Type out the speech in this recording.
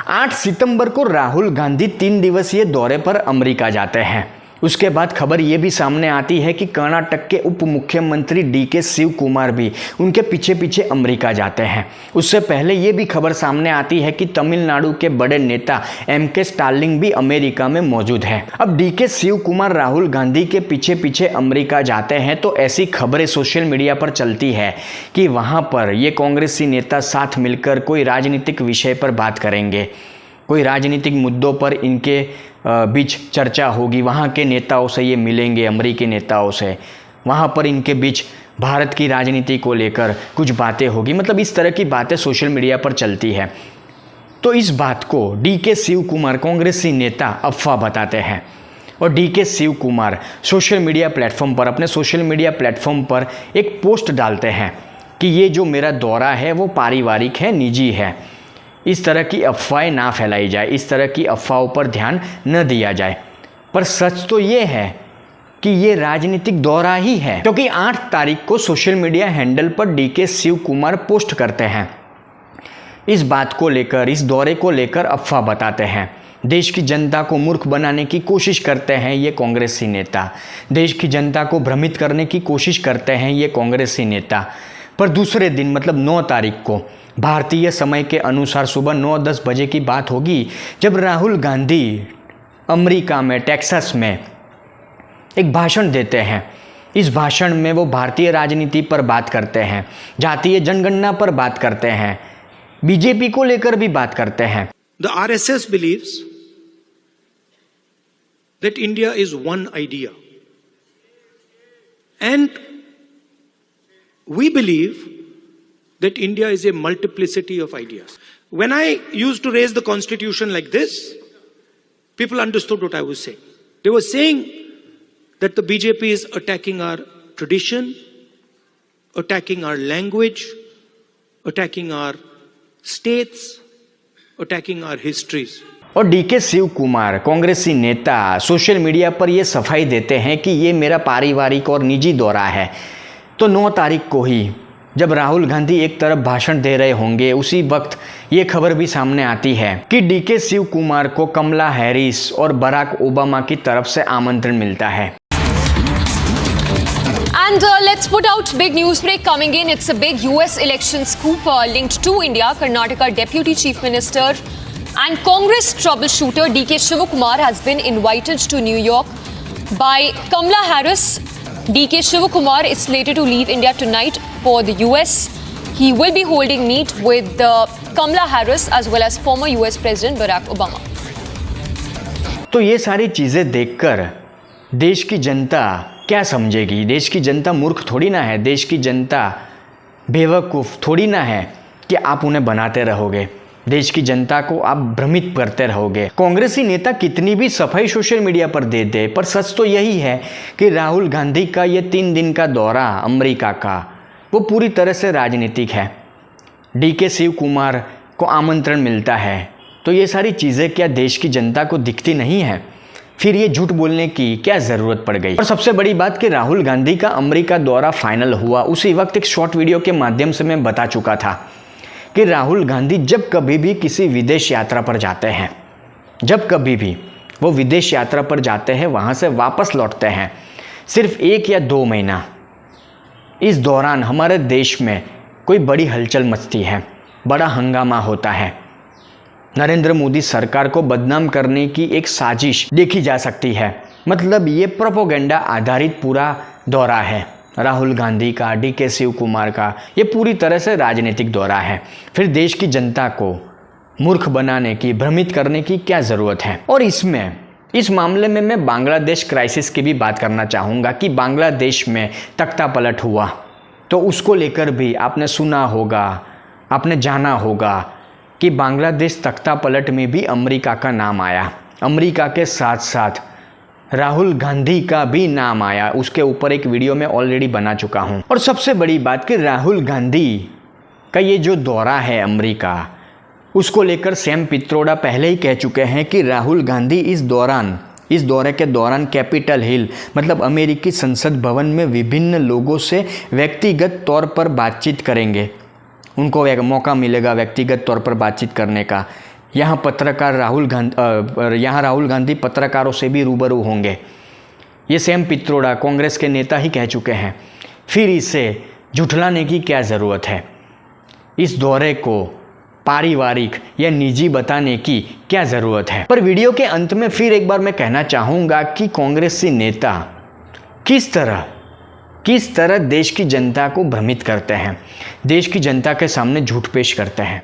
8 सितंबर को राहुल गांधी 3 दिवसीय दौरे पर अमेरिका जाते हैं। उसके बाद खबर ये भी सामने आती है कि कर्नाटक के उप मुख्यमंत्री डीके शिव कुमार भी उनके पीछे पीछे अमेरिका जाते हैं। उससे पहले ये भी खबर सामने आती है कि तमिलनाडु के बड़े नेता एमके स्टालिन भी अमेरिका में मौजूद है। अब डीके शिव कुमार राहुल गांधी के पीछे पीछे अमेरिका जाते हैं तो ऐसी खबरें सोशल मीडिया पर चलती है कि वहाँ पर ये कांग्रेसी नेता साथ मिलकर कोई राजनीतिक विषय पर बात करेंगे, कोई राजनीतिक मुद्दों पर इनके बीच चर्चा होगी, वहाँ के नेताओं से ये मिलेंगे, अमेरिकी नेताओं से, वहाँ पर इनके बीच भारत की राजनीति को लेकर कुछ बातें होगी। मतलब इस तरह की बातें सोशल मीडिया पर चलती है। तो इस बात को डीके शिव कुमार कांग्रेसी नेता अफवाह बताते हैं और DK Shiv Kumar social media platform पर, अपने सोशल मीडिया प्लेटफॉर्म पर एक पोस्ट डालते हैं कि ये जो मेरा दौरा है वो पारिवारिक है, निजी है। इस तरह की अफवाहें ना फैलाई जाए, इस तरह की अफवाहों पर ध्यान न दिया जाए। पर सच तो ये है कि ये राजनीतिक दौरा ही है, क्योंकि 8 तारीख को सोशल मीडिया हैंडल पर डीके शिव कुमार पोस्ट करते हैं। इस बात को लेकर, इस दौरे को लेकर अफवाह बताते हैं। देश की जनता को मूर्ख बनाने की कोशिश करते हैं ये कांग्रेसी नेता, देश की जनता को भ्रमित करने की कोशिश करते हैं ये कांग्रेसी नेता। पर दूसरे दिन मतलब 9 तारीख को भारतीय समय के अनुसार सुबह 9-10 बजे की बात होगी जब राहुल गांधी अमेरिका में टेक्सास में एक भाषण देते हैं। इस भाषण में वो भारतीय राजनीति पर बात करते हैं, जातीय जनगणना पर बात करते हैं, बीजेपी को लेकर भी बात करते हैं। The RSS believes that India is one idea and we believe that India is a multiplicity of ideas. When I used to raise the constitution like this, people understood what I was saying. They were saying that the BJP is attacking our tradition, attacking our language, attacking our states, attacking our histories. और डीके शिव कुमार कांग्रेसी नेता social media पर ये सफाई देते हैं कि ये मेरा पारिवारिक और निजी दौरा है। तो 9 तारीख को ही जब राहुल गांधी एक तरफ भाषण दे रहे होंगे, उसी वक्त ये खबर भी सामने आती है कि डीके शिव कुमार को कमला हैरिस और बराक ओबामा की तरफ से आमंत्रण मिलता है। And let's put out big news break coming in. It's a big US election scoop linked to India. Karnataka Deputy Chief Minister and Congress troubleshooter DK Shivakumar has been invited to New York by Kamala Harris. DK Shivakumar is slated to leave India tonight for the US. He will be holding meet with Kamala Harris as well as former US President Barack Obama. तो ये सारी चीज़ें देखकर देश की जनता क्या समझेगी? देश की जनता मूर्ख थोड़ी ना है, देश की जनता बेवकूफ़ थोड़ी ना है कि आप उन्हें बनाते रहोगे, देश की जनता को आप भ्रमित करते रहोगे। कांग्रेसी नेता कितनी भी सफाई सोशल मीडिया पर दे दे, पर सच तो यही है कि राहुल गांधी का ये 3 दिन का दौरा अमेरिका का वो पूरी तरह से राजनीतिक है। डीके शिव कुमार को आमंत्रण मिलता है तो ये सारी चीज़ें क्या देश की जनता को दिखती नहीं है? फिर ये झूठ बोलने की क्या ज़रूरत पड़ गई? और सबसे बड़ी बात कि राहुल गांधी का अमेरिका दौरा फाइनल हुआ उसी वक्त एक शॉर्ट वीडियो के माध्यम से मैं बता चुका था कि राहुल गांधी जब कभी भी किसी विदेश यात्रा पर जाते हैं, जब कभी भी वो विदेश यात्रा पर जाते हैं, वहाँ से वापस लौटते हैं, सिर्फ 1 या 2 महीना, इस दौरान हमारे देश में कोई बड़ी हलचल मचती है, बड़ा हंगामा होता है। नरेंद्र मोदी सरकार को बदनाम करने की एक साजिश देखी जा सकती है। मतलब ये प्रोपोगेंडा आधारित पूरा दौरा है राहुल गांधी का, डीके शिव कुमार का, ये पूरी तरह से राजनीतिक दौरा है। फिर देश की जनता को मूर्ख बनाने की, भ्रमित करने की क्या ज़रूरत है? और इस मामले में मैं बांग्लादेश क्राइसिस की भी बात करना चाहूँगा कि बांग्लादेश में तख्ता पलट हुआ तो उसको लेकर भी आपने सुना होगा, आपने जाना होगा कि बांग्लादेश तख्ता पलट में भी अमेरिका का नाम आया। अमेरिका के साथ साथ राहुल गांधी का भी नाम आया। उसके ऊपर एक वीडियो मैं ऑलरेडी बना चुका हूं। और सबसे बड़ी बात कि राहुल गांधी का ये जो दौरा है अमेरिका, उसको लेकर सैम पित्रोड़ा पहले ही कह चुके हैं कि राहुल गांधी इस दौरे के दौरान कैपिटल हिल मतलब अमेरिकी संसद भवन में विभिन्न लोगों से व्यक्तिगत तौर पर बातचीत करेंगे। उनको एक मौका मिलेगा व्यक्तिगत तौर पर बातचीत करने का। यहाँ राहुल गांधी पत्रकारों से भी रूबरू होंगे। ये सैम पित्रोड़ा कांग्रेस के नेता ही कह चुके हैं। फिर इसे झुठलाने की क्या ज़रूरत है? इस दौरे को पारिवारिक या निजी बताने की क्या ज़रूरत है? पर वीडियो के अंत में फिर एक बार मैं कहना चाहूँगा कि कांग्रेसी नेता किस तरह देश की जनता को भ्रमित करते हैं, देश की जनता के सामने झूठ पेश करते हैं।